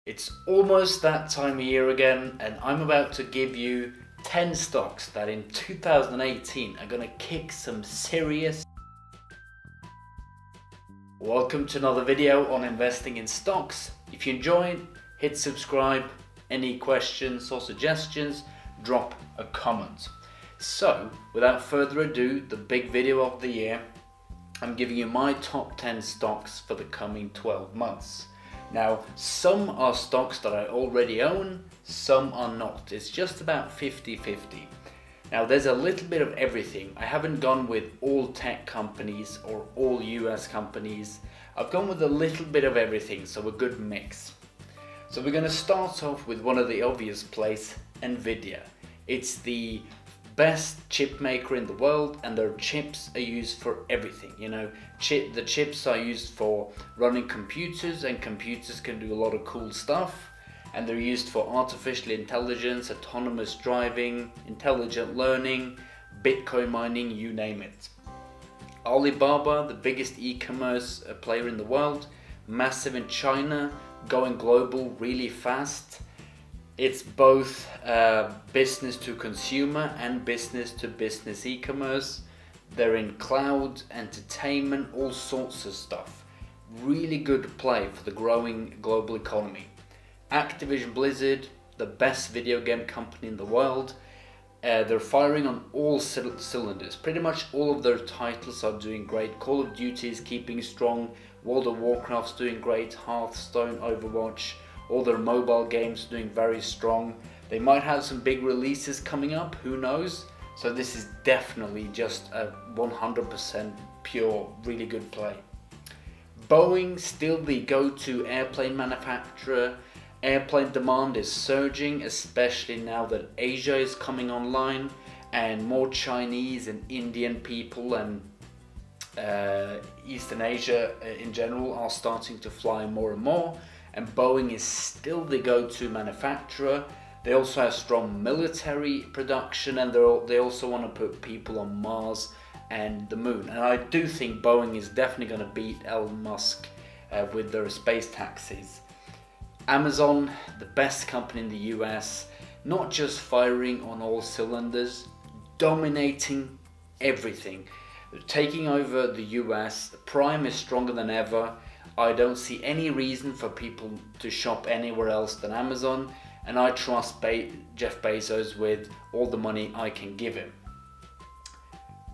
It's almost that time of year again, and I'm about to give you 10 stocks that in 2018 are gonna kick some serious. Welcome to another video on investing in stocks. If you enjoyed, hit subscribe. Any questions or suggestions, drop a comment. So, without further ado, the big video of the year, I'm giving you my top 10 stocks for the coming 12 months. Now, some are stocks that I already own, some are not. It's just about 50-50. Now, there's a little bit of everything. I haven't gone with all tech companies or all US companies. I've gone with a little bit of everything, so a good mix. So we're going to start off with one of the obvious plays, Nvidia. It's the best chip maker in the world, and their chips are used for everything. You know, the chips are used for running computers, and computers can do a lot of cool stuff, and they're used for artificial intelligence, autonomous driving, intelligent learning, Bitcoin mining, you name it. Alibaba, the biggest e-commerce player in the world, massive in China, going global really fast. It's both business to consumer and business to business e-commerce. They're in cloud, entertainment, all sorts of stuff. Really good play for the growing global economy. Activision Blizzard, the best video game company in the world. They're firing on all cylinders. Pretty much all of their titles are doing great. Call of Duty is keeping strong. World of Warcraft's doing great. Hearthstone, Overwatch. All their mobile games doing very strong. They might have some big releases coming up, who knows? So this is definitely just a 100% pure, really good play. Boeing, still the go-to airplane manufacturer. Airplane demand is surging, especially now that Asia is coming online and more Chinese and Indian people and Eastern Asia in general are starting to fly more and more. And Boeing is still the go-to manufacturer. They also have strong military production, and they also want to put people on Mars and the moon. And I do think Boeing is definitely going to beat Elon Musk with their space taxis. Amazon, the best company in the US, not just firing on all cylinders, dominating everything. They're taking over the US. Prime is stronger than ever. I don't see any reason for people to shop anywhere else than Amazon, and I trust Jeff Bezos with all the money I can give him.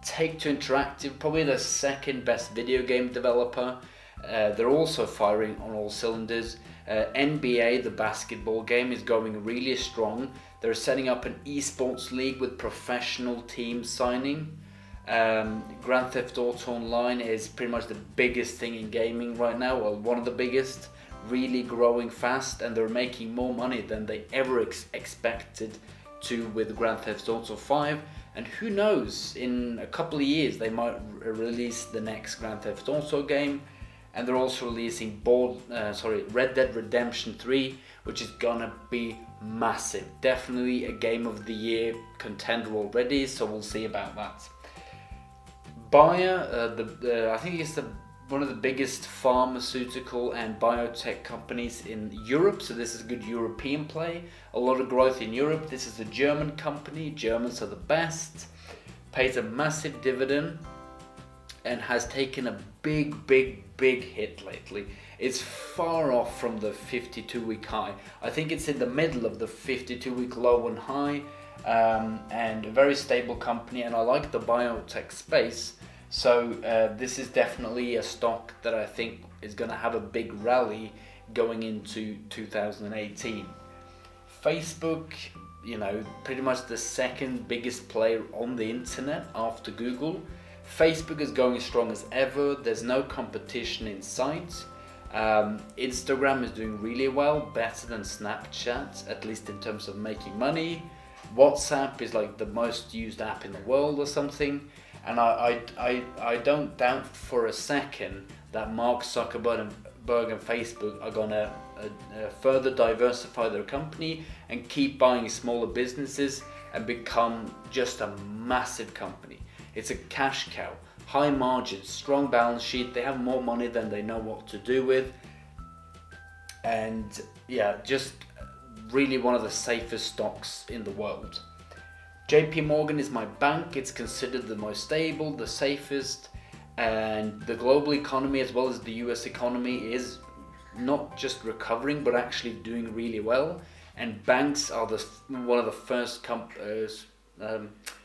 Take-Two Interactive, probably the second best video game developer. They're also firing on all cylinders. NBA, the basketball game, is going really strong. They're setting up an esports league with professional teams signing. Grand Theft Auto Online is pretty much the biggest thing in gaming right now, well, one of the biggest, really growing fast, and they're making more money than they ever expected to with Grand Theft Auto 5, and who knows, in a couple of years they might release the next Grand Theft Auto game. And they're also releasing Red Dead Redemption 3, which is gonna be massive, definitely a Game of the Year contender already, so we'll see about that. Bayer, I think it's one of the biggest pharmaceutical and biotech companies in Europe, so this is a good European play. A lot of growth in Europe. This is a German company. Germans are the best. Pays a massive dividend and has taken a big hit lately. It's far off from the 52-week high. I think it's in the middle of the 52-week low and high. And a very stable company, and I like the biotech space, so this is definitely a stock that I think is going to have a big rally going into 2018. Facebook, you know, pretty much the second biggest player on the internet after Google. Facebook is going as strong as ever. There's no competition in sight. Instagram is doing really well, better than Snapchat, at least in terms of making money. WhatsApp is like the most used app in the world or something, and I don't doubt for a second that Mark Zuckerberg and Facebook are gonna further diversify their company and keep buying smaller businesses and become just a massive company. It's a cash cow, high margins, strong balance sheet. They have more money than they know what to do with, and yeah, just really one of the safest stocks in the world. JPMorgan is my bank. It's considered the most stable, the safest, and the global economy as well as the US economy is not just recovering but actually doing really well, and banks are one of the first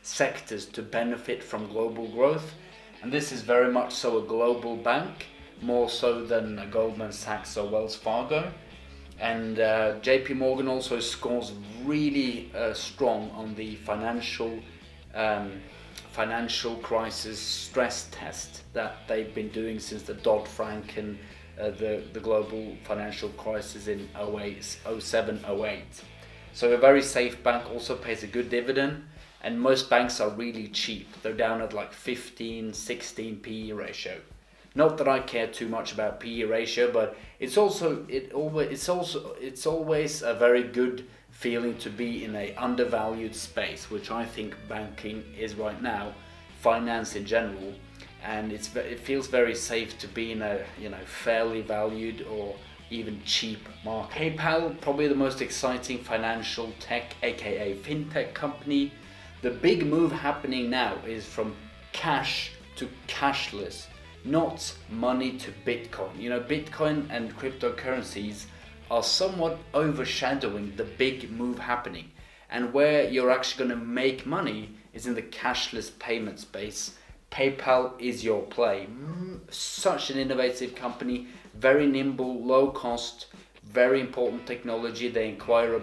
sectors to benefit from global growth, and this is very much so a global bank, more so than a Goldman Sachs or Wells Fargo. And JPMorgan also scores really strong on the financial crisis stress test that they've been doing since the Dodd-Frank and the global financial crisis in 07-08. So a very safe bank, also pays a good dividend, and most banks are really cheap. They're down at like 15-16 PE ratio. Not that I care too much about PE ratio, but it's always a very good feeling to be in a undervalued space, which I think banking is right now, finance in general, and it feels very safe to be in a fairly valued or even cheap market. PayPal, probably the most exciting financial tech, aka fintech company. The big move happening now is from cash to cashless, not money to Bitcoin. Bitcoin and cryptocurrencies are somewhat overshadowing the big move happening, and where you're actually going to make money is in the cashless payment space. PayPal is your play. Such an innovative company, very nimble, low cost, very important technology. They acquire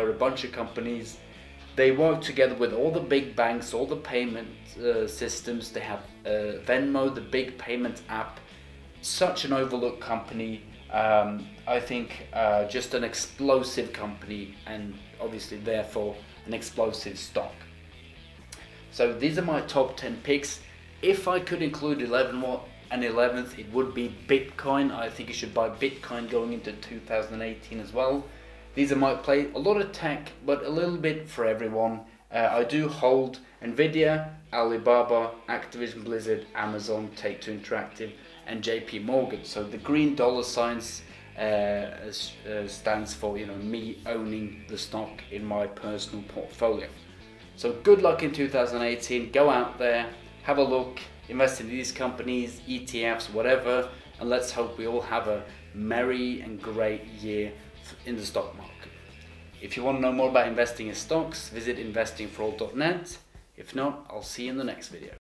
a bunch of companies. They work together with all the big banks, all the payment systems. They have Venmo, the big payment app. Such an overlooked company. I think just an explosive company, and obviously therefore an explosive stock. So these are my top 10 picks. If I could include 11th, it would be Bitcoin. I think you should buy Bitcoin going into 2018 as well. These are my play. A lot of tech, but a little bit for everyone. I do hold Nvidia, Alibaba, Activision Blizzard, Amazon, Taketwo Interactive, and JPMorgan. So the green dollar signs stands for me owning the stock in my personal portfolio. So good luck in 2018. Go out there, have a look, invest in these companies, ETFs, whatever, and let's hope we all have a merry and great year in the stock market. If you want to know more about investing in stocks, visit investingforall.net. If not, I'll see you in the next video.